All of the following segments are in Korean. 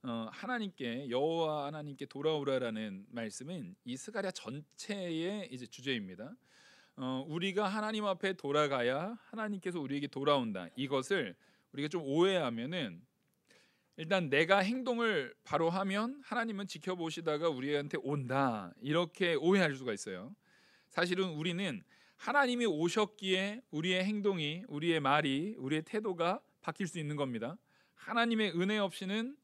하나님께 여호와 하나님께 돌아오라라는 말씀은 이 스가랴 전체의 이제 주제입니다. 우리가 하나님 앞에 돌아가야 하나님께서 우리에게 돌아온다. 이것을 우리가 좀 오해하면은 일단 내가 행동을 바로 하면 하나님은 지켜보시다가 우리한테 온다. 이렇게 오해할 수가 있어요. 사실은 우리는 하나님이 오셨기에 우리의 행동이, 우리의 말이, 우리의 태도가 바뀔 수 있는 겁니다. 하나님의 은혜 없이는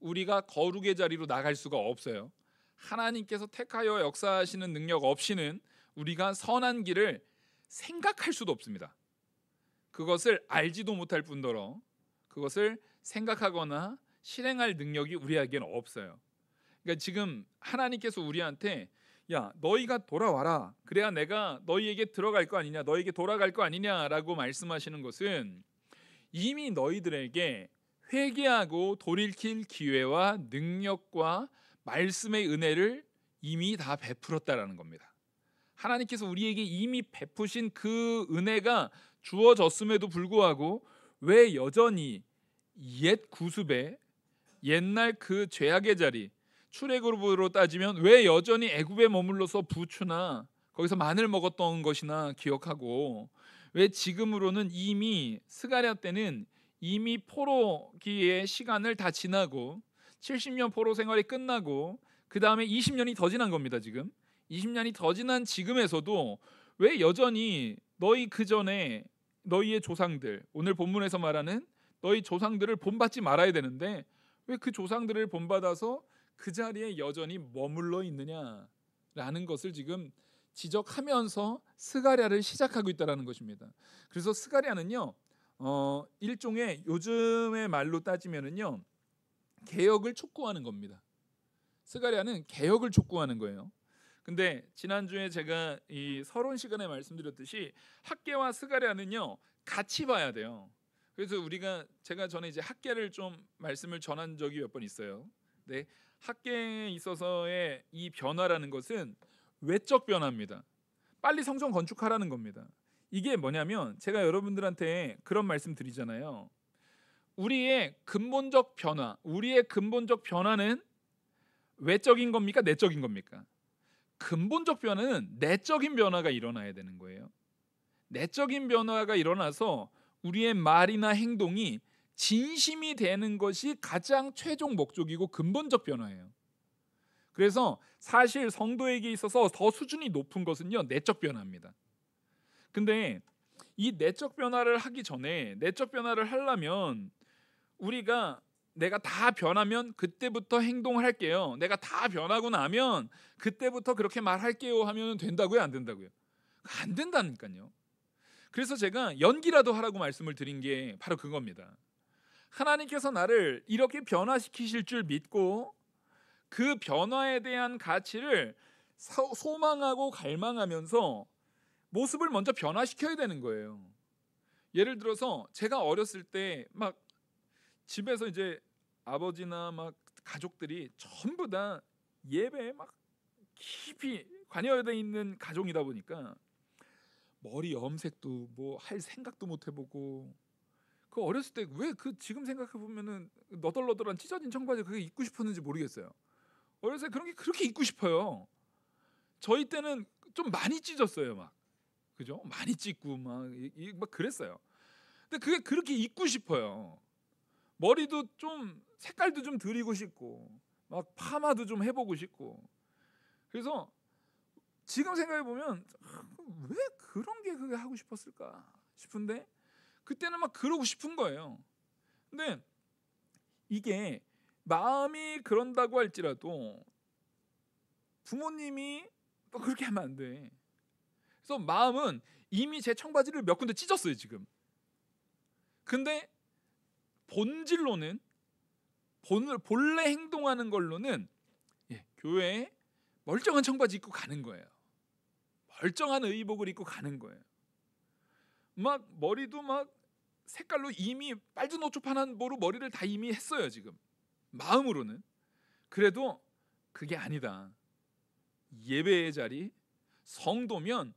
우리가 거룩의 자리로 나갈 수가 없어요. 하나님께서 택하여 역사하시는 능력 없이는 우리가 선한 길을 생각할 수도 없습니다. 그것을 알지도 못할 뿐더러 그것을 생각하거나 실행할 능력이 우리에게는 없어요. 그러니까 지금 하나님께서 우리한테 야 너희가 돌아와라 그래야 내가 너희에게 들어갈 거 아니냐 너희에게 돌아갈 거 아니냐라고 말씀하시는 것은 이미 너희들에게 회개하고 돌이킬 기회와 능력과 말씀의 은혜를 이미 다 베풀었다라는 겁니다. 하나님께서 우리에게 이미 베푸신 그 은혜가 주어졌음에도 불구하고 왜 여전히 옛 구습에 옛날 그 죄악의 자리 출애굽으로 따지면 왜 여전히 애굽에 머물러서 부추나 거기서 마늘 먹었던 것이나 기억하고 왜 지금으로는 이미 스가랴 때는 이미 포로기의 시간을 다 지나고 70년 포로 생활이 끝나고 그 다음에 20년이 더 지난 겁니다. 지금 20년이 더 지난 지금에서도 왜 여전히 너희 그 전에 너희의 조상들 오늘 본문에서 말하는 너희 조상들을 본받지 말아야 되는데 왜 그 조상들을 본받아서 그 자리에 여전히 머물러 있느냐라는 것을 지금 지적하면서 스가랴를 시작하고 있다는 것입니다. 그래서 스가랴는요 일종의 요즘의 말로 따지면은요 개혁을 촉구하는 겁니다. 스가랴는 개혁을 촉구하는 거예요. 근데 지난주에 제가 이 서론 시간에 말씀드렸듯이 학개와 스가랴는요 같이 봐야 돼요. 그래서 제가 전에 이제 학개를 좀 말씀을 전한 적이 몇 번 있어요. 네, 학개에 있어서의 이 변화라는 것은 외적 변화입니다. 빨리 성전 건축하라는 겁니다. 이게 뭐냐면 제가 여러분들한테 그런 말씀 드리잖아요. 우리의 근본적 변화는 외적인 겁니까? 내적인 겁니까? 근본적 변화는 내적인 변화가 일어나야 되는 거예요. 내적인 변화가 일어나서 우리의 말이나 행동이 진심이 되는 것이 가장 최종 목적이고 근본적 변화예요. 그래서 사실 성도에게 있어서 더 수준이 높은 것은요 내적 변화입니다. 근데 이 내적 변화를 하기 전에 내적 변화를 하려면 내가 다 변하면 그때부터 행동을 할게요. 내가 다 변하고 나면 그때부터 그렇게 말할게요 하면 된다고요? 안 된다고요? 안 된다니까요. 그래서 제가 연기라도 하라고 말씀을 드린 게 바로 그겁니다. 하나님께서 나를 이렇게 변화시키실 줄 믿고 그 변화에 대한 가치를 소망하고 갈망하면서 모습을 먼저 변화시켜야 되는 거예요. 예를 들어서 제가 어렸을 때 막 집에서 이제 아버지나 막 가족들이 전부 다 예배에 막 깊이 관여되어 있는 가족이다 보니까 머리 염색도 뭐 할 생각도 못 해보고 그 어렸을 때 왜 그 지금 생각해 보면은 너덜너덜한 찢어진 청바지 그게 입고 싶었는지 모르겠어요. 어렸을 때 그런 게 그렇게 입고 싶어요. 저희 때는 좀 많이 찢었어요, 막 그죠? 많이 찢고 막 그랬어요. 근데 그게 그렇게 입고 싶어요. 머리도 좀 색깔도 좀 드리고 싶고 막 파마도 좀 해보고 싶고 그래서 지금 생각해 보면 왜 그런 게 그게 하고 싶었을까 싶은데 그때는 막 그러고 싶은 거예요. 근데 이게 마음이 그런다고 할지라도 부모님이 또 그렇게 하면 안 돼. 그래서 마음은 이미 제 청바지를 몇 군데 찢었어요 지금. 근데 본질로는 본래 행동하는 걸로는 교회에 멀쩡한 청바지 입고 가는 거예요. 멀쩡한 의복을 입고 가는 거예요. 막 머리도 막 색깔로 이미 빨주노초파란 보로 머리를 다 이미 했어요 지금. 마음으로는. 그래도 그게 아니다. 예배의 자리, 성도면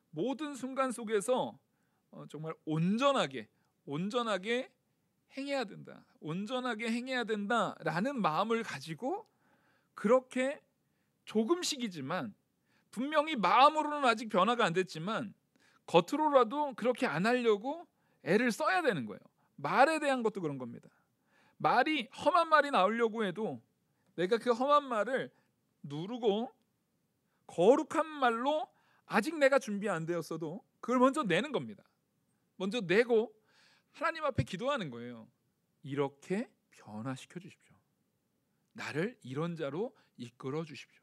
모든 순간 속에서 정말 온전하게 행해야 된다, 온전하게 행해야 된다라는 마음을 가지고 그렇게 조금씩이지만, 분명히 마음으로는 아직 변화가 안 됐지만 겉으로라도 그렇게 안 하려고 애를 써야 되는 거예요. 말에 대한 것도 그런 겁니다. 말이 험한 말이 나오려고 해도 내가 그 험한 말을 누르고 거룩한 말로 아직 내가 준비 안 되었어도 그걸 먼저 내는 겁니다. 먼저 내고 하나님 앞에 기도하는 거예요. 이렇게 변화시켜 주십시오. 나를 이런 자로 이끌어 주십시오.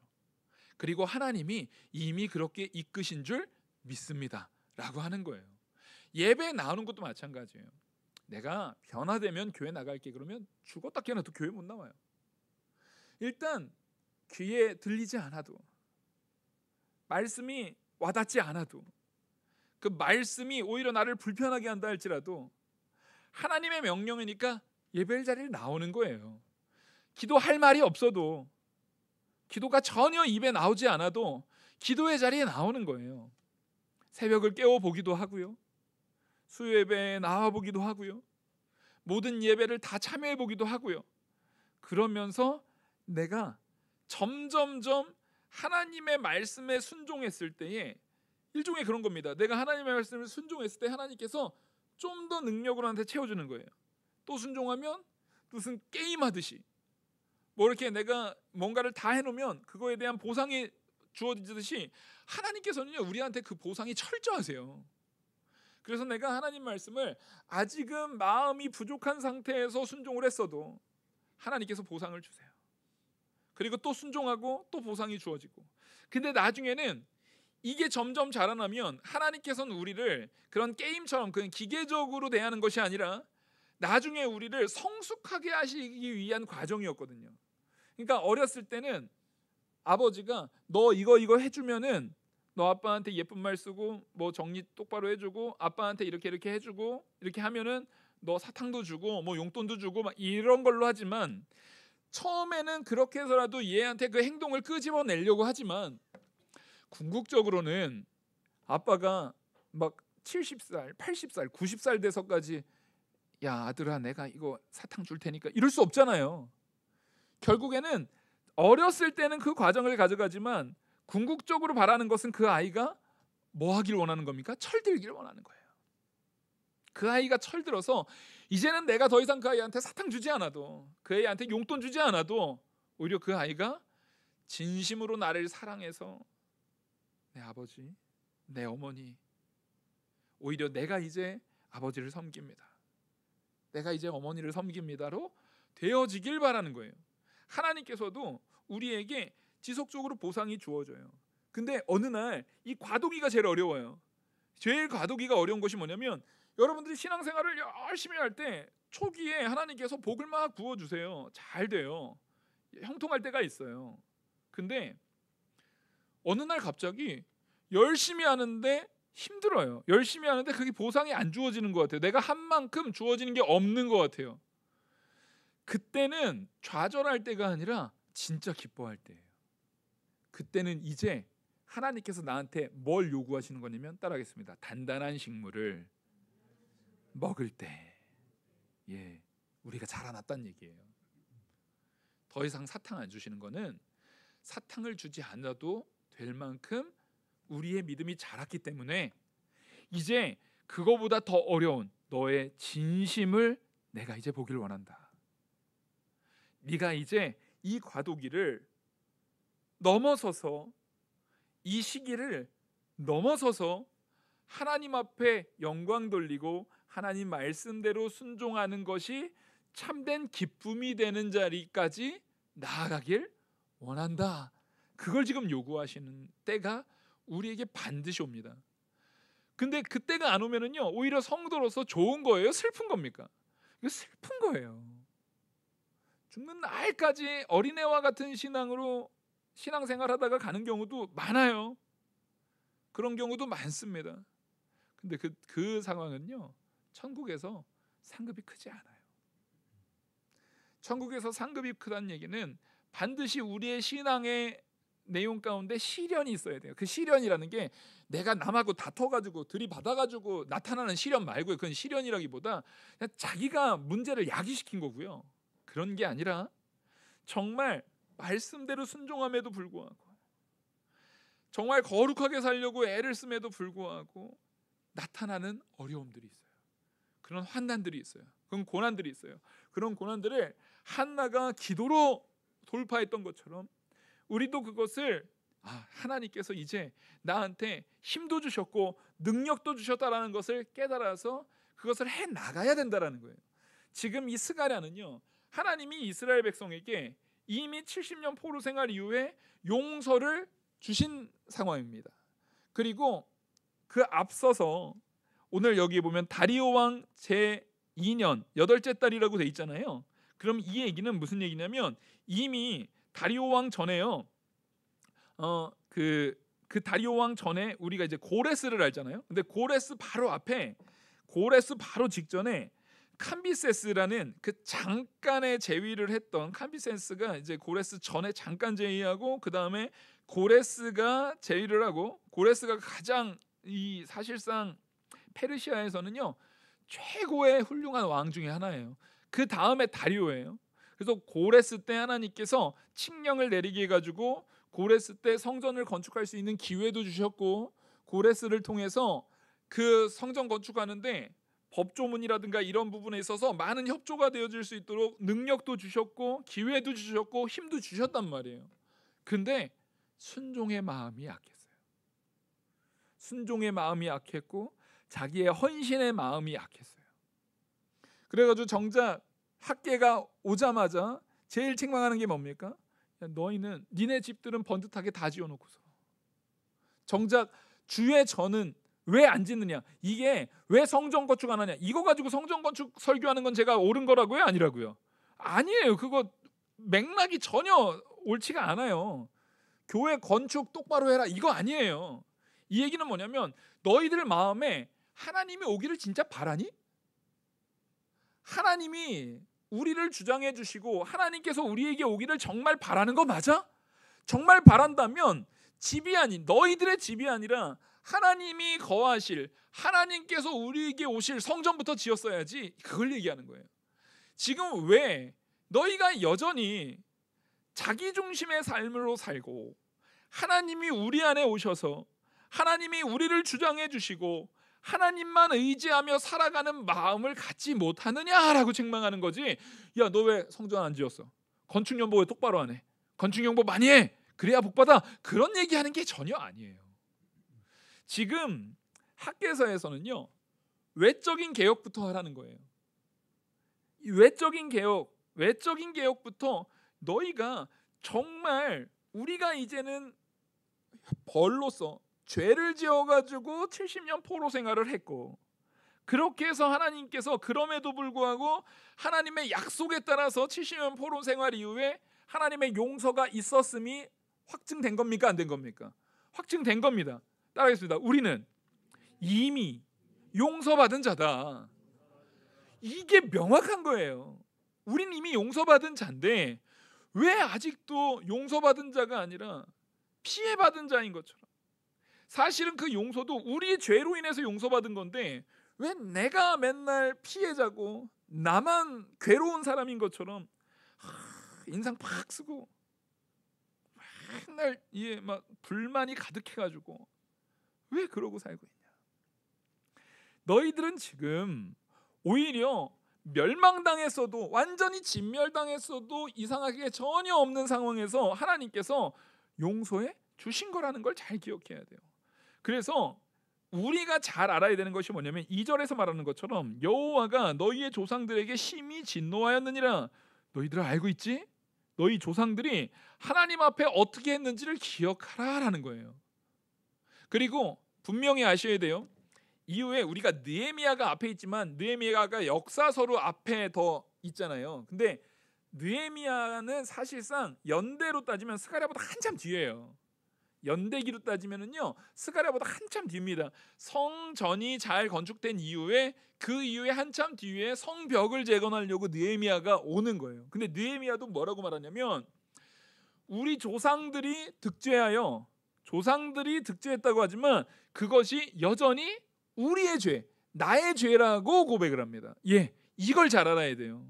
그리고 하나님이 이미 그렇게 이끄신 줄 믿습니다 라고 하는 거예요. 예배 나오는 것도 마찬가지예요. 내가 변화되면 교회 나갈게 그러면 죽었다 깨어나도 교회 못 나와요. 일단 귀에 들리지 않아도, 말씀이 와닿지 않아도, 그 말씀이 오히려 나를 불편하게 한다 할지라도 하나님의 명령이니까 예배의 자리에 나오는 거예요. 기도할 말이 없어도, 기도가 전혀 입에 나오지 않아도 기도의 자리에 나오는 거예요. 새벽을 깨워보기도 하고요, 수요 예배에 나와보기도 하고요, 모든 예배를 다 참여해보기도 하고요. 그러면서 내가 점점점 하나님의 말씀에 순종했을 때에, 일종의 그런 겁니다. 내가 하나님의 말씀을 순종했을 때 하나님께서 좀 더 능력으로 나한테 채워주는 거예요. 또 순종하면 무슨 게임하듯이 뭐 이렇게 내가 뭔가를 다 해놓으면 그거에 대한 보상이 주어지듯이 하나님께서는요 우리한테 그 보상이 철저하세요. 그래서 내가 하나님 말씀을 아직은 마음이 부족한 상태에서 순종을 했어도 하나님께서 보상을 주세요. 그리고 또 순종하고 또 보상이 주어지고. 근데 나중에는 이게 점점 자라나면 하나님께서는 우리를 그런 게임처럼 그냥 기계적으로 대하는 것이 아니라 나중에 우리를 성숙하게 하시기 위한 과정이었거든요. 그러니까 어렸을 때는 아버지가 너 이거 해주면은 너 아빠한테 예쁜 말 쓰고 뭐 정리 똑바로 해주고 아빠한테 이렇게 해주고 이렇게 하면은 너 사탕도 주고 뭐 용돈도 주고 막 이런 걸로 하지만, 처음에는 그렇게 해서라도 얘한테 그 행동을 끄집어내려고 하지만 궁극적으로는 아빠가 막 70살, 80살, 90살 돼서까지 야 아들아 내가 이거 사탕 줄 테니까 이럴 수 없잖아요. 결국에는 어렸을 때는 그 과정을 가져가지만 궁극적으로 바라는 것은 그 아이가 뭐 하길 원하는 겁니까? 철들기를 원하는 거예요. 그 아이가 철들어서 이제는 내가 더 이상 그 아이한테 사탕 주지 않아도, 그 아이한테 용돈 주지 않아도 오히려 그 아이가 진심으로 나를 사랑해서 내 아버지, 내 어머니, 오히려 내가 이제 아버지를 섬깁니다, 내가 이제 어머니를 섬깁니다로 되어지길 바라는 거예요. 하나님께서도 우리에게 지속적으로 보상이 주어져요. 근데 어느 날 이 과도기가 제일 어려워요. 제일 과도기가 어려운 것이 뭐냐면, 여러분들이 신앙생활을 열심히 할 때 초기에 하나님께서 복을 막 부어주세요. 잘 돼요. 형통할 때가 있어요. 근데 어느 날 갑자기 열심히 하는데 힘들어요. 열심히 하는데 그게 보상이 안 주어지는 것 같아요. 내가 한 만큼 주어지는 게 없는 것 같아요. 그때는 좌절할 때가 아니라 진짜 기뻐할 때예요. 그때는 이제 하나님께서 나한테 뭘 요구하시는 거냐면, 따라하겠습니다. 단단한 식물을 먹을 때, 우리가 자라났다는 얘기예요. 더 이상 사탕 안 주시는 거는 사탕을 주지 않아도 될 만큼 우리의 믿음이 자랐기 때문에 이제 그거보다 더 어려운 너의 진심을 내가 이제 보기를 원한다. 네가 이제 이 과도기를 넘어서서, 이 시기를 넘어서서 하나님 앞에 영광 돌리고 하나님 말씀대로 순종하는 것이 참된 기쁨이 되는 자리까지 나아가길 원한다. 그걸 지금 요구하시는 때가 우리에게 반드시 옵니다. 근데 그때가 안 오면은요 오히려 성도로서 좋은 거예요, 슬픈 겁니까? 이거 슬픈 거예요. 죽는 날까지 어린애와 같은 신앙으로 신앙생활하다가 가는 경우도 많아요. 그런 경우도 많습니다. 근데 그 상황은요 천국에서 상급이 크지 않아요. 천국에서 상급이 크다는 얘기는 반드시 우리의 신앙의 내용 가운데 시련이 있어야 돼요. 그 시련이라는 게 내가 남하고 다퉈가지고 들이받아가지고 나타나는 시련 말고요. 그건 시련이라기보다 그냥 자기가 문제를 야기시킨 거고요. 그런 게 아니라 정말 말씀대로 순종함에도 불구하고, 정말 거룩하게 살려고 애를 씀에도 불구하고 나타나는 어려움들이 있어요. 그런 환난들이 있어요. 그런 고난들이 있어요. 그런 고난들을 한나가 기도로 돌파했던 것처럼 우리도 그것을 하나님께서 이제 나한테 힘도 주셨고 능력도 주셨다라는 것을 깨달아서 그것을 해 나가야 된다라는 거예요. 지금 이 스가랴는요, 하나님이 이스라엘 백성에게 이미 70년 포로 생활 이후에 용서를 주신 상황입니다. 그리고 그 앞서서 오늘 여기 보면 다리오 왕 제2년 8째 달이라고 돼 있잖아요. 그럼 이 얘기는 무슨 얘기냐면 이미 다리오 왕 전에요. 그 다리오 왕 전에 우리가 이제 고레스를 알잖아요. 근데 고레스 바로 앞에, 고레스 바로 직전에 캄비세스라는 그 잠깐의 제위를 했던, 캄비세스가 이제 고레스 전에 잠깐 제위하고 그 다음에 고레스가 제위를 하고, 고레스가 가장 이 사실상 페르시아에서는요 최고의 훌륭한 왕 중에 하나예요. 그 다음에 다리오예요. 그래서 고레스 때 하나님께서 칙령을 내리게 해가지고 고레스 때 성전을 건축할 수 있는 기회도 주셨고, 고레스를 통해서 그 성전 건축하는데 법조문이라든가 이런 부분에 있어서 많은 협조가 되어질 수 있도록 능력도 주셨고 기회도 주셨고 힘도 주셨단 말이에요. 근데 순종의 마음이 약했어요. 순종의 마음이 약했고 자기의 헌신의 마음이 약했어요. 그래가지고 정작 학계가 오자마자 제일 책망하는 게 뭡니까? 너희는, 니네 집들은 번듯하게 다 지어놓고서 정작 주의 전은 왜 안 짓느냐, 이게 왜 성전 건축 안 하냐, 이거 가지고 성전 건축 설교하는 건 제가 옳은 거라고요? 아니라고요? 아니에요. 그거 맥락이 전혀 옳지가 않아요. 교회 건축 똑바로 해라, 이거 아니에요. 이 얘기는 뭐냐면 너희들 마음에 하나님이 오기를 진짜 바라니? 하나님이 우리를 주장해 주시고 하나님께서 우리에게 오기를 정말 바라는 거 맞아? 정말 바란다면 집이 아닌, 너희들의 집이 아니라 하나님이 거하실, 하나님께서 우리에게 오실 성전부터 지었어야지, 그걸 얘기하는 거예요. 지금 왜 너희가 여전히 자기 중심의 삶으로 살고 하나님이 우리 안에 오셔서 하나님이 우리를 주장해 주시고 하나님만 의지하며 살아가는 마음을 갖지 못하느냐라고 책망하는 거지. 야, 너 왜 성전 안 지었어? 건축연보 왜 똑바로 안 해? 건축연보 많이 해, 그래야 복받아. 그런 얘기하는 게 전혀 아니에요. 지금 학계사에서는요 외적인 개혁부터 하라는 거예요. 외적인 개혁부터 너희가 정말, 우리가 이제는 벌로서 죄를 지어가지고 70년 포로 생활을 했고, 그렇게 해서 하나님께서 그럼에도 불구하고 하나님의 약속에 따라서 70년 포로 생활 이후에 하나님의 용서가 있었음이 확증된 겁니까? 안 된 겁니까? 확증된 겁니다. 따라하겠습니다. 우리는 이미 용서받은 자다. 이게 명확한 거예요. 우린 이미 용서받은 자인데 왜 아직도 용서받은 자가 아니라 피해받은 자인 것처럼, 사실은 그 용서도 우리의 죄로 인해서 용서받은 건데 왜 내가 맨날 피해자고 나만 괴로운 사람인 것처럼 인상 팍 쓰고 맨날 막 불만이 가득해가지고 왜 그러고 살고 있냐. 너희들은 지금 오히려 멸망당했어도, 완전히 진멸당했어도 이상하게 전혀 없는 상황에서 하나님께서 용서해 주신 거라는 걸 잘 기억해야 돼요. 그래서 우리가 잘 알아야 되는 것이 뭐냐면 2절에서 말하는 것처럼 여호와가 너희의 조상들에게 심히 진노하였느니라. 너희들 알고 있지? 너희 조상들이 하나님 앞에 어떻게 했는지를 기억하라라는 거예요. 그리고 분명히 아셔야 돼요. 이후에 우리가 느헤미야가 앞에 있지만 느헤미야가 역사서로 앞에 더 있잖아요. 근데 느헤미야는 사실상 연대로 따지면 스가랴보다 한참 뒤에요. 연대기로 따지면은요 스가랴보다 한참 뒤입니다. 성전이 잘 건축된 이후에, 그 이후에 한참 뒤에 성벽을 재건하려고 느헤미야가 오는 거예요. 근데 느헤미야도 뭐라고 말하냐면 우리 조상들이 득죄했다고 하지만 그것이 여전히 우리의 죄, 나의 죄라고 고백을 합니다. 이걸 잘 알아야 돼요.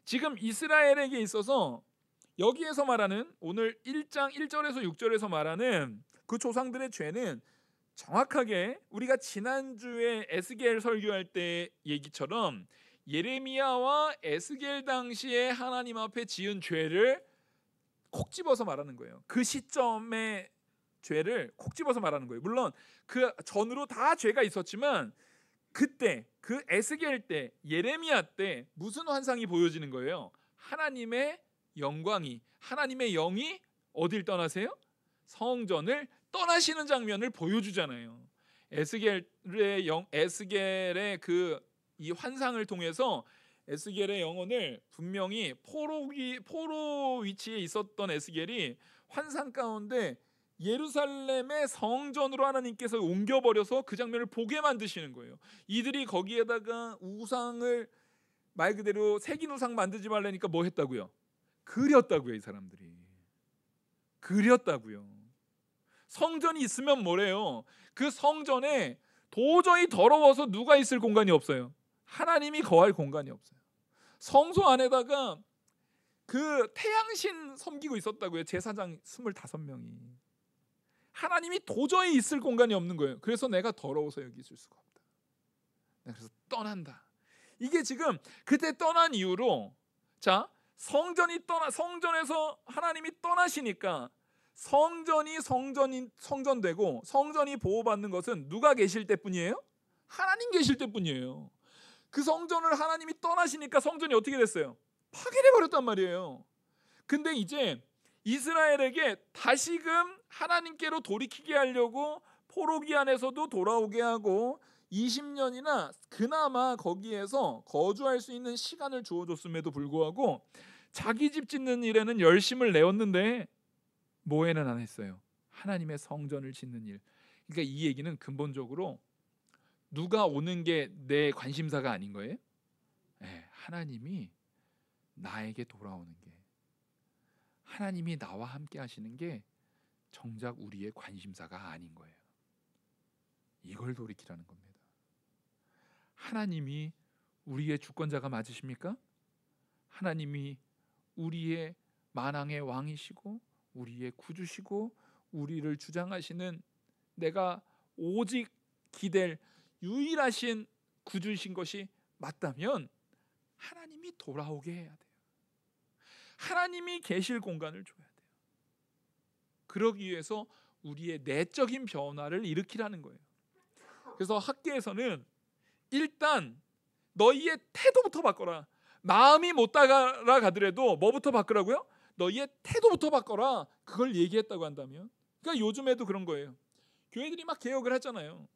지금 이스라엘에게 있어서 여기에서 말하는 오늘 1장 1절에서 6절에서 말하는 그 조상들의 죄는 정확하게 우리가 지난주에 에스겔 설교할 때 얘기처럼 예레미야와 에스겔 당시에 하나님 앞에 지은 죄를 콕 집어서 말하는 거예요. 그 시점의 죄를 콕 집어서 말하는 거예요. 물론 그 전으로 다 죄가 있었지만 그때 그 에스겔 때 예레미야 때 무슨 환상이 보여지는 거예요? 하나님의 영광이, 하나님의 영이 어딜 떠나세요? 성전을 떠나시는 장면을 보여주잖아요. 에스겔의 그 이 환상을 통해서 에스겔의 영혼을 분명히 포로 위치에 있었던 에스겔이 환상 가운데 예루살렘의 성전으로 하나님께서 옮겨버려서 그 장면을 보게 만드시는 거예요. 이들이 거기에다가 우상을 말 그대로 새긴 우상 만들지 말라니까 뭐 했다고요? 그렸다고요. 이 사람들이 그렸다고요. 성전이 있으면 뭐래요? 그 성전에 도저히 더러워서 누가 있을 공간이 없어요. 하나님이 거할 공간이 없어요. 성소 안에다가 그 태양신 섬기고 있었다고요. 제사장 25명이. 하나님이 도저히 있을 공간이 없는 거예요. 그래서 내가 더러워서 여기 있을 수가 없다. 그래서 떠난다. 이게 지금 그때 떠난 이유로 성전에서 하나님이 떠나시니까 성전되고 성전이 보호받는 것은 누가 계실 때뿐이에요? 하나님 계실 때뿐이에요. 그 성전을 하나님이 떠나시니까 성전이 어떻게 됐어요? 파괴돼 버렸단 말이에요. 근데 이제 이스라엘에게 다시금 하나님께로 돌이키게 하려고 포로기 안에서도 돌아오게 하고 20년이나 그나마 거기에서 거주할 수 있는 시간을 주어줬음에도 불구하고 자기 집 짓는 일에는 열심을 내었는데 뭐에는 안 했어요? 하나님의 성전을 짓는 일. 그러니까 이 얘기는 근본적으로 누가 오는 게 내 관심사가 아닌 거예요? 하나님이 나에게 돌아오는 게, 하나님이 나와 함께 하시는 게 정작 우리의 관심사가 아닌 거예요. 이걸 돌이키라는 겁니다. 하나님이 우리의 주권자가 맞으십니까? 하나님이 우리의 만왕의 왕이시고 우리의 구주시고 우리를 주장하시는, 내가 오직 기댈 유일하신 구주이신 것이 맞다면 하나님이 돌아오게 해야 돼요. 하나님이 계실 공간을 줘야 돼요. 그러기 위해서 우리의 내적인 변화를 일으키라는 거예요. 그래서 학계에서는 일단 너희의 태도부터 바꿔라. 마음이 못 따라가더라도 뭐부터 바꾸라고요? 너희의 태도부터 바꿔라. 그걸 얘기했다고 한다면, 그러니까 요즘에도 그런 거예요. 교회들이 막 개혁을 하잖아요.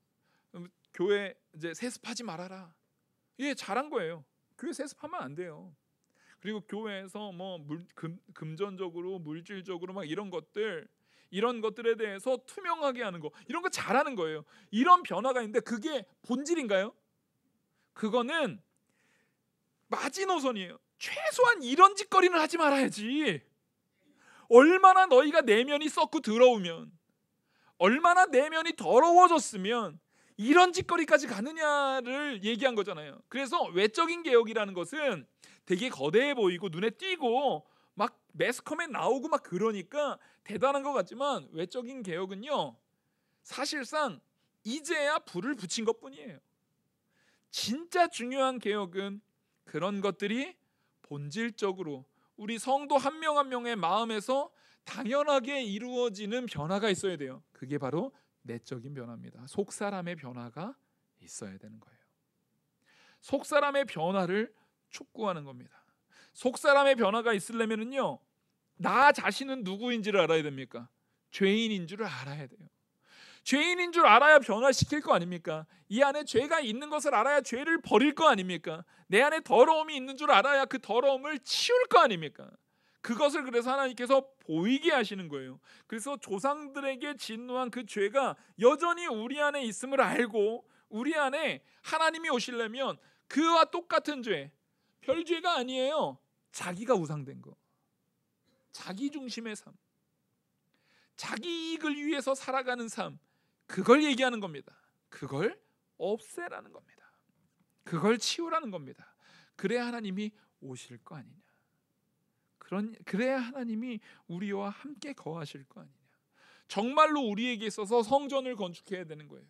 교회 이제 세습하지 말아라. 이게 잘한 거예요. 교회 세습하면 안 돼요. 그리고 교회에서 뭐 금전적으로 물질적으로 막 이런 것들에 대해서 투명하게 하는 거, 이런 거 잘하는 거예요. 이런 변화가 있는데 그게 본질인가요? 그거는 마지노선이에요. 최소한 이런 짓거리는 하지 말아야지. 얼마나 너희가 내면이 썩고 더러우면, 얼마나 내면이 더러워졌으면 이런 짓거리까지 가느냐를 얘기한 거잖아요. 그래서 외적인 개혁이라는 것은 되게 거대해 보이고 눈에 띄고 막 매스컴에 나오고 막 그러니까 대단한 것 같지만, 외적인 개혁은요 사실상 이제야 불을 붙인 것뿐이에요. 진짜 중요한 개혁은 그런 것들이 본질적으로 우리 성도 한 명 한 명의 마음에서 당연하게 이루어지는 변화가 있어야 돼요. 그게 바로 내적인 변화입니다. 속사람의 변화가 있어야 되는 거예요. 속사람의 변화를 촉구하는 겁니다. 속사람의 변화가 있으려면요, 나 자신은 누구인지를 알아야 됩니까? 죄인인 줄을 알아야 돼요. 죄인인 줄 알아야 변화시킬 거 아닙니까? 이 안에 죄가 있는 것을 알아야 죄를 버릴 거 아닙니까? 내 안에 더러움이 있는 줄 알아야 그 더러움을 치울 거 아닙니까? 그것을 그래서 하나님께서 보이게 하시는 거예요. 그래서 조상들에게 진노한 그 죄가 여전히 우리 안에 있음을 알고, 우리 안에 하나님이 오시려면 그와 똑같은 죄, 별 죄가 아니에요. 자기가 우상된 거, 자기 중심의 삶, 자기 이익을 위해서 살아가는 삶, 그걸 얘기하는 겁니다. 그걸 없애라는 겁니다. 그걸 치우라는 겁니다. 그래야 하나님이 오실 거 아니냐. 그래야 하나님이 우리와 함께 거하실 거 아니냐. 정말로 우리에게 있어서 성전을 건축해야 되는 거예요.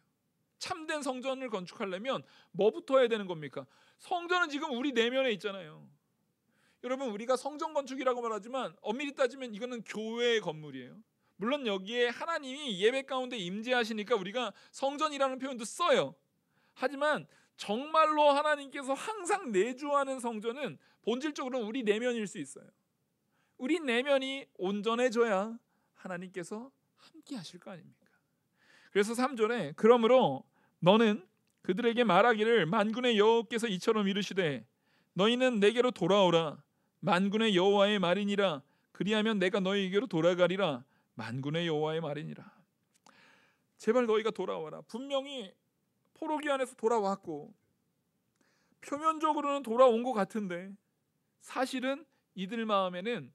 참된 성전을 건축하려면 뭐부터 해야 되는 겁니까? 성전은 지금 우리 내면에 있잖아요. 여러분, 우리가 성전 건축이라고 말하지만 엄밀히 따지면 이거는 교회의 건물이에요. 물론 여기에 하나님이 예배 가운데 임재하시니까 우리가 성전이라는 표현도 써요. 하지만 정말로 하나님께서 항상 내주하는 성전은 본질적으로는 우리 내면일 수 있어요. 우리 내면이 온전해져야 하나님께서 함께 하실 거 아닙니까? 그래서 3절에 그러므로 너는 그들에게 말하기를 만군의 여호와께서 이처럼 이르시되 너희는 내게로 돌아오라. 만군의 여호와의 말이니라. 그리하면 내가 너희에게로 돌아가리라. 만군의 여호와의 말이니라. 제발 너희가 돌아와라. 분명히 포로기 안에서 돌아왔고 표면적으로는 돌아온 것 같은데 사실은 이들 마음에는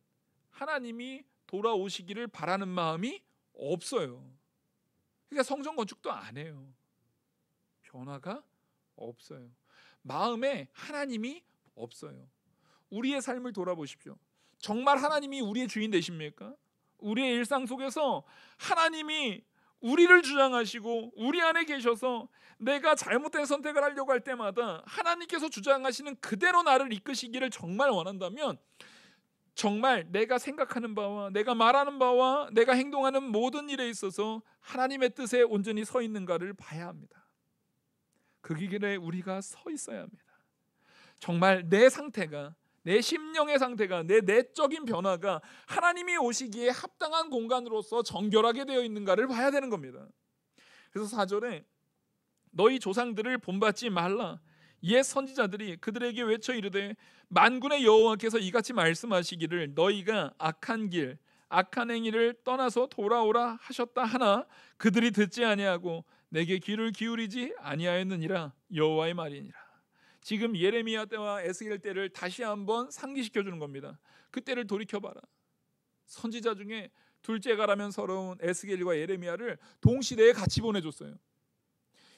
하나님이 돌아오시기를 바라는 마음이 없어요. 그러니까 성전 건축도 안 해요. 변화가 없어요. 마음에 하나님이 없어요. 우리의 삶을 돌아보십시오. 정말 하나님이 우리의 주인 되십니까? 우리의 일상 속에서 하나님이 우리를 주장하시고 우리 안에 계셔서 내가 잘못된 선택을 하려고 할 때마다 하나님께서 주장하시는 그대로 나를 이끄시기를 정말 원한다면 정말 내가 생각하는 바와 내가 말하는 바와 내가 행동하는 모든 일에 있어서 하나님의 뜻에 온전히 서 있는가를 봐야 합니다. 그 길에 우리가 서 있어야 합니다. 정말 내 상태가, 내 심령의 상태가, 내 내적인 변화가 하나님이 오시기에 합당한 공간으로서 정결하게 되어 있는가를 봐야 되는 겁니다. 그래서 4절에 너희 조상들을 본받지 말라. 옛 선지자들이 그들에게 외쳐 이르되 만군의 여호와께서 이같이 말씀하시기를 너희가 악한 길 악한 행위를 떠나서 돌아오라 하셨다 하나 그들이 듣지 아니하고 내게 귀를 기울이지 아니하였느니라. 여호와의 말이니라. 지금 예레미야 때와 에스겔 때를 다시 한번 상기시켜 주는 겁니다. 그때를 돌이켜봐라. 선지자 중에 둘째가라면 서러운 에스겔과 예레미야를 동시대에 같이 보내줬어요.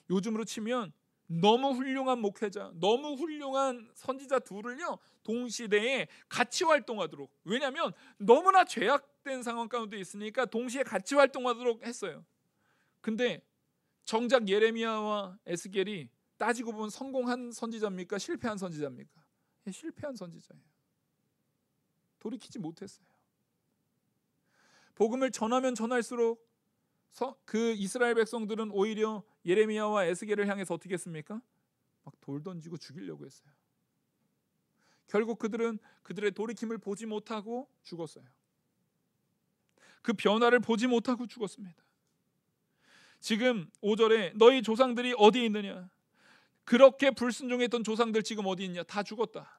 요즘으로 치면 너무 훌륭한 목회자, 너무 훌륭한 선지자 둘을요 동시대에 같이 활동하도록, 왜냐하면 너무나 죄악된 상황 가운데 있으니까 동시에 같이 활동하도록 했어요. 근데 정작 예레미야와 에스겔이 따지고 보면 성공한 선지자입니까? 실패한 선지자입니까? 실패한 선지자예요. 돌이키지 못했어요. 복음을 전하면 전할수록 그 이스라엘 백성들은 오히려 예레미야와 에스겔을 향해서 어떻게 했습니까? 막 돌 던지고 죽이려고 했어요. 결국 그들은 그들의 돌이킴을 보지 못하고 죽었어요. 그 변화를 보지 못하고 죽었습니다. 지금 5절에 너희 조상들이 어디에 있느냐? 그렇게 불순종했던 조상들 지금 어디 있냐? 다 죽었다.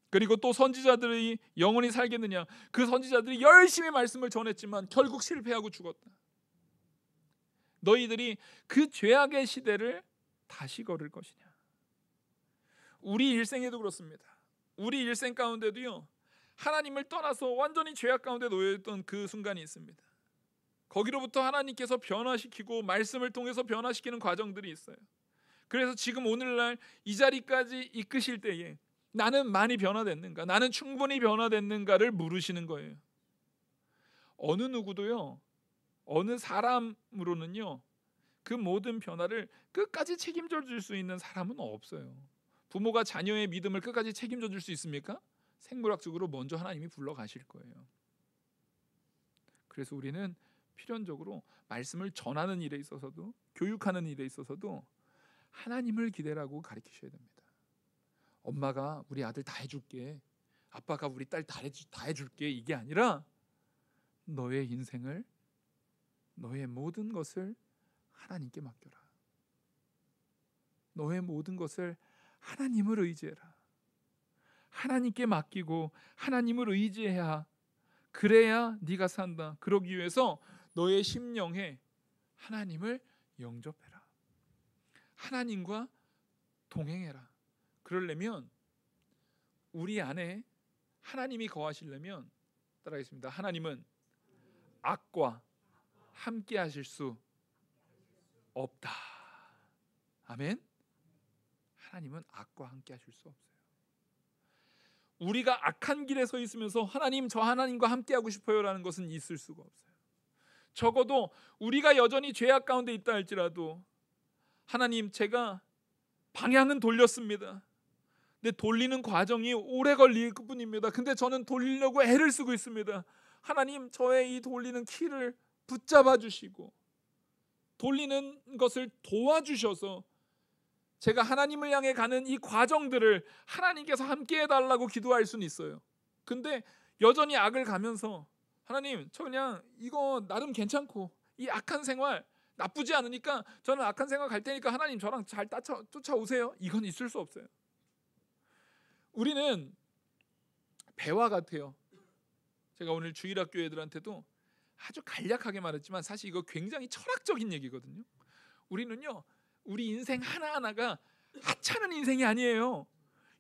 그리고 또 선지자들이 영원히 살겠느냐? 그 선지자들이 열심히 말씀을 전했지만 결국 실패하고 죽었다. 너희들이 그 죄악의 시대를 다시 걸을 것이냐? 우리 일생에도 그렇습니다. 우리 일생 가운데도요 하나님을 떠나서 완전히 죄악 가운데 놓여있던 그 순간이 있습니다. 거기로부터 하나님께서 변화시키고 말씀을 통해서 변화시키는 과정들이 있어요. 그래서 지금 오늘날 이 자리까지 이끄실 때에 나는 많이 변화됐는가? 나는 충분히 변화됐는가를 물으시는 거예요. 어느 누구도요 어느 사람으로는요 그 모든 변화를 끝까지 책임져 줄 수 있는 사람은 없어요. 부모가 자녀의 믿음을 끝까지 책임져 줄 수 있습니까? 생물학적으로 먼저 하나님이 불러가실 거예요. 그래서 우리는 필연적으로 말씀을 전하는 일에 있어서도 교육하는 일에 있어서도 하나님을 기대라고 가르치셔야 됩니다. 엄마가 우리 아들 다 해줄게, 아빠가 우리 딸 다 해줄게, 이게 아니라 너의 인생을, 너의 모든 것을 하나님께 맡겨라. 너의 모든 것을 하나님을 의지해라. 하나님께 맡기고 하나님을 의지해야, 그래야 네가 산다. 그러기 위해서 너의 심령에 하나님을 영접해라. 하나님과 동행해라. 그러려면 우리 안에 하나님이 거하시려면 따라하겠습니다. 하나님은 악과 함께 하실 수 없다. 아멘. 하나님은 악과 함께 하실 수 없어요. 우리가 악한 길에 서 있으면서 하나님, 저 하나님과 함께 하고 싶어요라는 것은 있을 수가 없어요. 적어도 우리가 여전히 죄악 가운데 있다 할지라도 하나님, 제가 방향은 돌렸습니다. 근데 돌리는 과정이 오래 걸릴 뿐입니다. 근데 저는 돌리려고 애를 쓰고 있습니다. 하나님, 저의 이 돌리는 키를 붙잡아 주시고 돌리는 것을 도와주셔서 제가 하나님을 향해 가는 이 과정들을 하나님께서 함께 해달라고 기도할 수는 있어요. 근데 여전히 악을 가면서 하나님, 저 그냥 이거 나름 괜찮고 이 악한 생활 나쁘지 않으니까 저는 악한 생활 갈 테니까 하나님 저랑 잘 쫓아오세요. 이건 있을 수 없어요. 우리는 배와 같아요. 제가 오늘 주일학교 애들한테도 아주 간략하게 말했지만 사실 이거 굉장히 철학적인 얘기거든요. 우리는요, 우리 인생 하나하나가 하찮은 인생이 아니에요.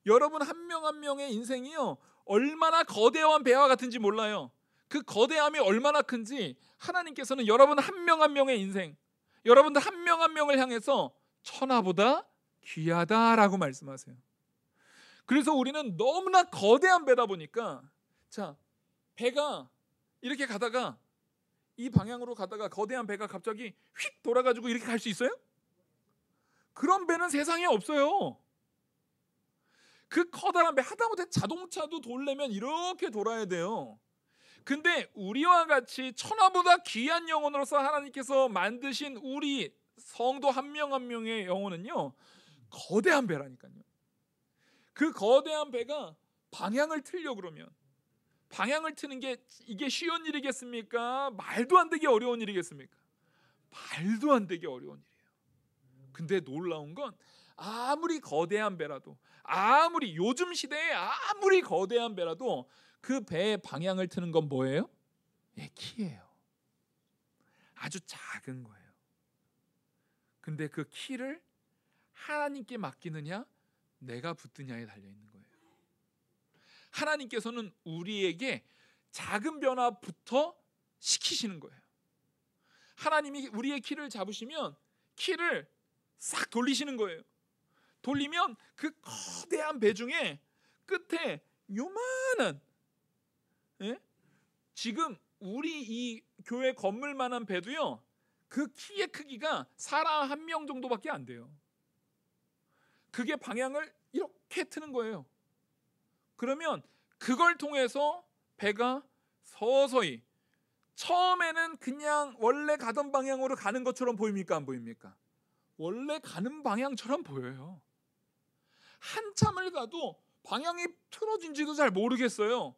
여러분 한 명 한 명의 인생이요, 얼마나 거대한 배와 같은지 몰라요. 그 거대함이 얼마나 큰지 하나님께서는 여러분 한 명 한 명의 인생, 여러분들 한 명 한 명을 향해서 천하보다 귀하다라고 말씀하세요. 그래서 우리는 너무나 거대한 배다 보니까, 자, 배가 이렇게 가다가 이 방향으로 가다가 거대한 배가 갑자기 휙 돌아가지고 이렇게 갈 수 있어요? 그런 배는 세상에 없어요. 그 커다란 배, 하다못해 자동차도 돌려면 이렇게 돌아야 돼요. 근데 우리와 같이 천하보다 귀한 영혼으로서 하나님께서 만드신 우리 성도 한 명 한 명의 영혼은요, 거대한 배라니까요. 그 거대한 배가 방향을 틀려 그러면 방향을 트는 게 이게 쉬운 일이겠습니까? 말도 안 되게 어려운 일이겠습니까? 말도 안 되게 어려운 일이에요. 근데 놀라운 건 아무리 거대한 배라도, 아무리 요즘 시대에 아무리 거대한 배라도 그 배의 방향을 트는 건 뭐예요? 예, 키예요. 아주 작은 거예요. 근데 그 키를 하나님께 맡기느냐 내가 붙드냐에 달려있는 거예요. 하나님께서는 우리에게 작은 변화부터 시키시는 거예요. 하나님이 우리의 키를 잡으시면 키를 싹 돌리시는 거예요. 돌리면 그 거대한 배 중에 끝에 요만한, 예? 지금 우리 이 교회 건물만한 배도요, 그 키의 크기가 사람 한 명 정도밖에 안 돼요. 그게 방향을 이렇게 트는 거예요. 그러면 그걸 통해서 배가 서서히, 처음에는 그냥 원래 가던 방향으로 가는 것처럼 보입니까? 안 보입니까? 원래 가는 방향처럼 보여요. 한참을 가도 방향이 틀어진지도 잘 모르겠어요.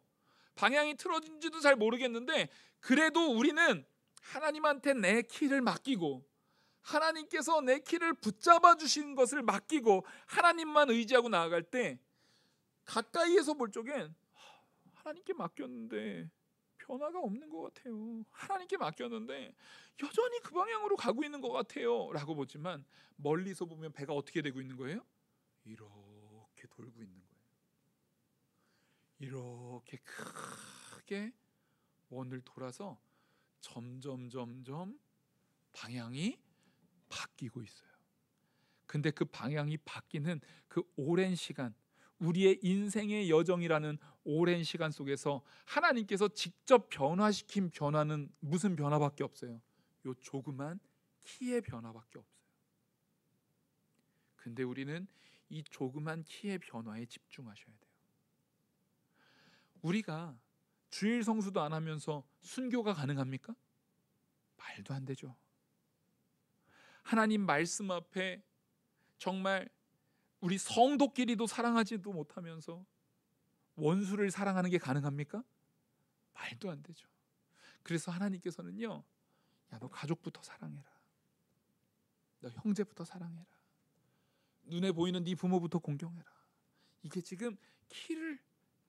방향이 틀어진지도 잘 모르겠는데 그래도 우리는 하나님한테 내 키를 맡기고 하나님께서 내 키를 붙잡아 주신 것을 맡기고 하나님만 의지하고 나아갈 때 가까이에서 볼 적엔 하나님께 맡겼는데 변화가 없는 것 같아요. 하나님께 맡겼는데 여전히 그 방향으로 가고 있는 것 같아요 라고 보지만 멀리서 보면 배가 어떻게 되고 있는 거예요? 이렇게 돌고 있는 거예요. 이렇게 크게 원을 돌아서 점점 방향이 바뀌고 있어요. 근데 그 방향이 바뀌는 그 오랜 시간, 우리의 인생의 여정이라는 오랜 시간 속에서 하나님께서 직접 변화시킨 변화는 무슨 변화밖에 없어요? 요 조그만 키의 변화밖에 없어요. 근데 우리는 이 조그만 키의 변화에 집중하셔야 돼요. 우리가 주일 성수도 안 하면서 순교가 가능합니까? 말도 안 되죠. 하나님 말씀 앞에 정말 우리 성도끼리도 사랑하지도 못하면서 원수를 사랑하는 게 가능합니까? 말도 안 되죠. 그래서 하나님께서는요, 야, 너 가족부터 사랑해라. 너 형제부터 사랑해라. 눈에 보이는 네 부모부터 공경해라. 이게 지금 키를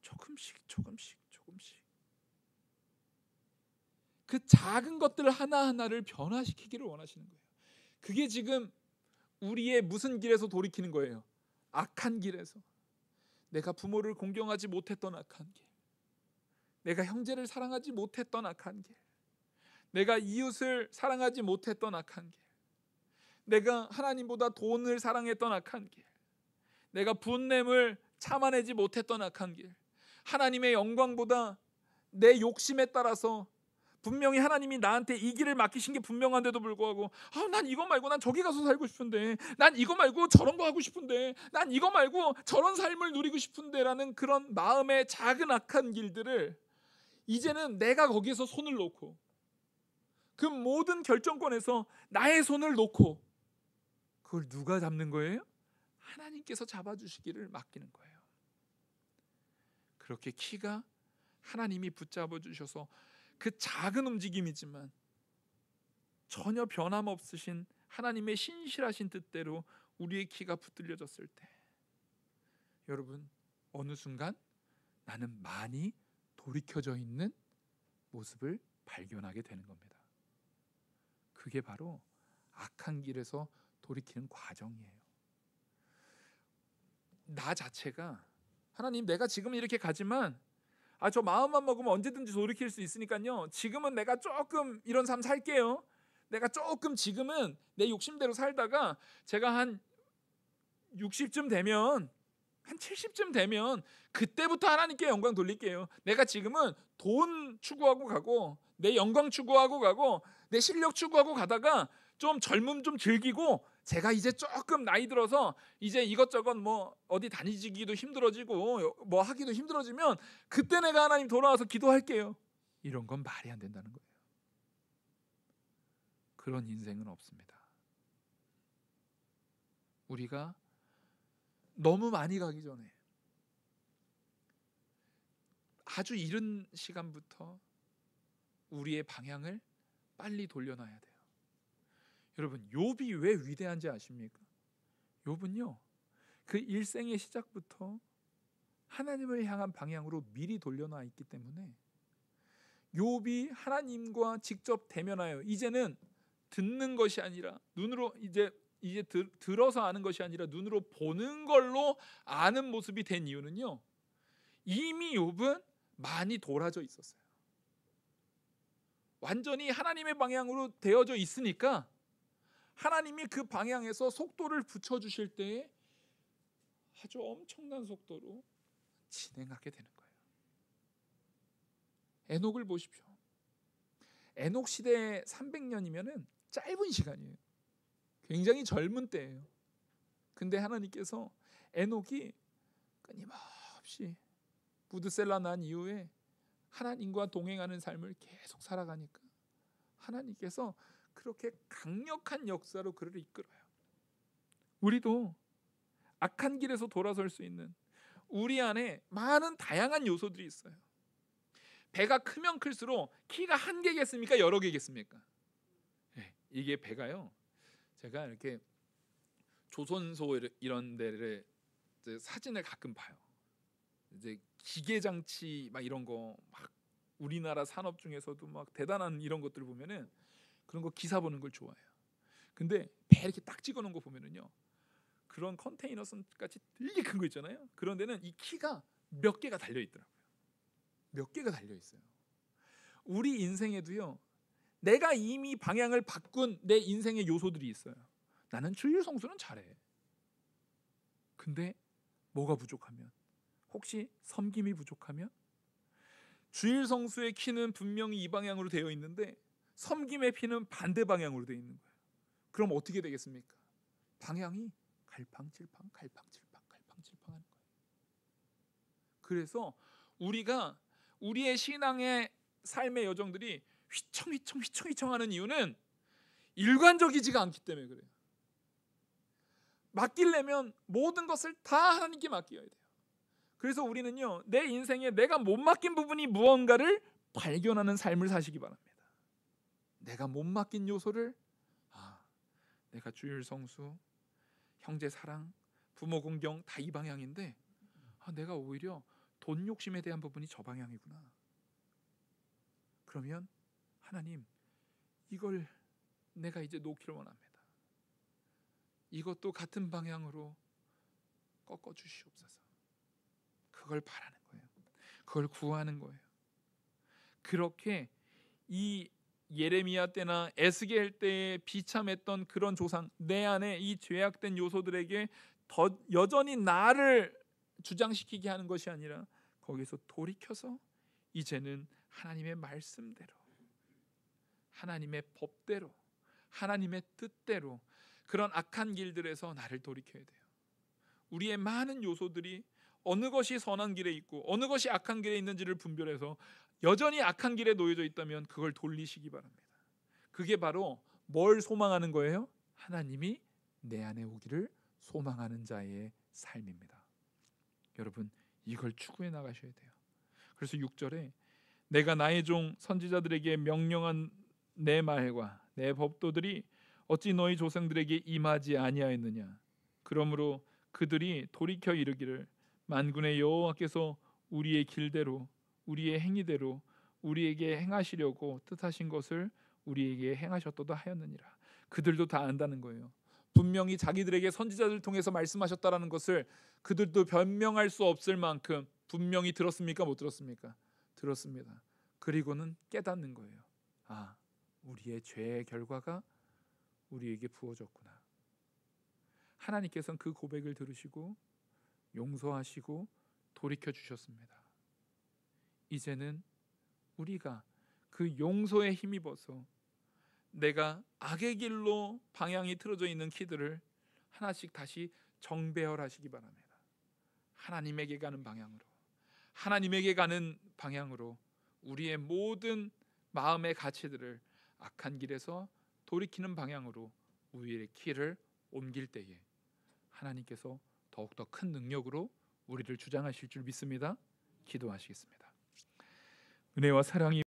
조금씩 그 작은 것들 하나하나를 변화시키기를 원하시는 거예요. 그게 지금 우리의 무슨 길에서 돌이키는 거예요? 악한 길에서. 내가 부모를 공경하지 못했던 악한 길, 내가 형제를 사랑하지 못했던 악한 길, 내가 이웃을 사랑하지 못했던 악한 길, 내가 하나님보다 돈을 사랑했던 악한 길, 내가 분냄을 참아내지 못했던 악한 길, 하나님의 영광보다 내 욕심에 따라서 분명히 하나님이 나한테 이 길을 맡기신 게 분명한데도 불구하고 난 이거 말고 난 저기 가서 살고 싶은데, 난 이거 말고 저런 거 하고 싶은데, 난 이거 말고 저런 삶을 누리고 싶은데 라는 그런 마음의 작은 악한 길들을 이제는 내가 거기에서 손을 놓고, 그 모든 결정권에서 나의 손을 놓고, 그걸 누가 잡는 거예요? 하나님께서 잡아주시기를 맡기는 거예요. 그렇게 키가 하나님이 붙잡아 주셔서 그 작은 움직임이지만 전혀 변함없으신 하나님의 신실하신 뜻대로 우리의 키가 붙들려졌을 때, 여러분, 어느 순간 나는 많이 돌이켜져 있는 모습을 발견하게 되는 겁니다. 그게 바로 악한 길에서 돌이키는 과정이에요. 나 자체가 하나님, 내가 지금 이렇게 가지만 저 마음만 먹으면 언제든지 돌이킬 수 있으니까요, 지금은 내가 조금 이런 삶 살게요. 내가 조금 지금은 내 욕심대로 살다가 제가 한 60쯤 되면, 한 70쯤 되면 그때부터 하나님께 영광 돌릴게요. 내가 지금은 돈 추구하고 가고, 내 영광 추구하고 가고, 내 실력 추구하고 가다가 좀 젊음 좀 즐기고, 제가 이제 조금 나이 들어서 이제 이것저것 뭐 어디 다니기도 힘들어지고 뭐 하기도 힘들어지면 그때 내가 하나님 돌아와서 기도할게요. 이런 건 말이 안 된다는 거예요. 그런 인생은 없습니다. 우리가 너무 많이 가기 전에 아주 이른 시간부터 우리의 방향을 빨리 돌려놔야 돼요. 여러분, 욥이 왜 위대한지 아십니까? 욥은요, 그 일생의 시작부터 하나님을 향한 방향으로 미리 돌려놔 있기 때문에 욥이 하나님과 직접 대면하여, 이제는 듣는 것이 아니라 눈으로 이제 들어서 아는 것이 아니라 눈으로 보는 걸로 아는 모습이 된 이유는요, 이미 욥은 많이 돌아져 있었어요. 완전히 하나님의 방향으로 되어져 있으니까 하나님이 그 방향에서 속도를 붙여주실 때에 아주 엄청난 속도로 진행하게 되는 거예요. 에녹을 보십시오. 에녹 시대 300년이면은 짧은 시간이에요. 굉장히 젊은 때예요. 근데 하나님께서 에녹이 끊임없이 무드셀라 난 이후에 하나님과 동행하는 삶을 계속 살아가니까 하나님께서 그렇게 강력한 역사로 그를 이끌어요. 우리도 악한 길에서 돌아설 수 있는, 우리 안에 많은 다양한 요소들이 있어요. 배가 크면 클수록 키가 한 개겠습니까? 여러 개겠습니까? 네, 이게 배가요, 제가 이렇게 조선소 이런 데를 이제 사진을 가끔 봐요. 이제 기계 장치 막 이런 거, 막 우리나라 산업 중에서도 막 대단한 이런 것들 보면은 그런 거 기사 보는 걸 좋아해요. 근데 배 이렇게 딱 찍어 놓은 거 보면은요, 그런 컨테이너 같이 되게 큰 거 있잖아요. 그런 데는 이 키가 몇 개가 달려 있더라고요. 몇 개가 달려 있어요. 우리 인생에도요, 내가 이미 방향을 바꾼 내 인생의 요소들이 있어요. 나는 주일 성수는 잘해. 근데 뭐가 부족하면, 혹시 섬김이 부족하면, 주일 성수의 키는 분명히 이 방향으로 되어 있는데 섬김의 피는 반대 방향으로 되어 있는 거예요. 그럼 어떻게 되겠습니까? 방향이 갈팡질팡 하는 거예요. 그래서 우리가 우리의 신앙의 삶의 여정들이 휘청휘청 하는 이유는 일관적이지가 않기 때문에 그래요. 맡기려면 모든 것을 다 하나님께 맡겨야 돼요. 그래서 우리는요, 내 인생에 내가 못 맡긴 부분이 무언가를 발견하는 삶을 사시기 바랍니다. 내가 못 맡긴 요소를, 내가 주일 성수, 형제 사랑, 부모 공경 다 이 방향인데 내가 오히려 돈 욕심에 대한 부분이 저 방향이구나. 그러면 하나님, 이걸 내가 이제 놓기를 원합니다. 이것도 같은 방향으로 꺾어 주시옵소서. 그걸 바라는 거예요. 그걸 구하는 거예요. 그렇게 이 예레미야 때나 에스겔 때에 비참했던 그런 조상, 내 안에 이 죄악된 요소들에게 더 여전히 나를 주장시키게 하는 것이 아니라 거기서 돌이켜서 이제는 하나님의 말씀대로, 하나님의 법대로, 하나님의 뜻대로 그런 악한 길들에서 나를 돌이켜야 돼요. 우리의 많은 요소들이 어느 것이 선한 길에 있고 어느 것이 악한 길에 있는지를 분별해서 여전히 악한 길에 놓여져 있다면 그걸 돌리시기 바랍니다. 그게 바로 뭘 소망하는 거예요? 하나님이 내 안에 오기를 소망하는 자의 삶입니다. 여러분, 이걸 추구해 나가셔야 돼요. 그래서 6절에 내가 나의 종 선지자들에게 명령한 내 말과 내 법도들이 어찌 너희 조상들에게 임하지 아니하였느냐. 그러므로 그들이 돌이켜 이르기를 만군의 여호와께서 우리의 길대로 우리의 행위대로 우리에게 행하시려고 뜻하신 것을 우리에게 행하셨도다 하였느니라. 그들도 다 안다는 거예요. 분명히 자기들에게 선지자들 통해서 말씀하셨다라는 것을 그들도 변명할 수 없을 만큼 분명히 들었습니까? 못 들었습니까? 들었습니다. 그리고는 깨닫는 거예요. 아, 우리의 죄의 결과가 우리에게 부어졌구나. 하나님께서는 그 고백을 들으시고 용서하시고 돌이켜 주셨습니다. 이제는 우리가 그 용서에 힘입어서 내가 악의 길로 방향이 틀어져 있는 키들을 하나씩 다시 정배열하시기 바랍니다. 하나님에게 가는 방향으로, 하나님에게 가는 방향으로 우리의 모든 마음의 가치들을 악한 길에서 돌이키는 방향으로 우리의 키를 옮길 때에 하나님께서 더욱더 큰 능력으로 우리를 주장하실 줄 믿습니다. 기도하시겠습니다. 은혜와 사랑이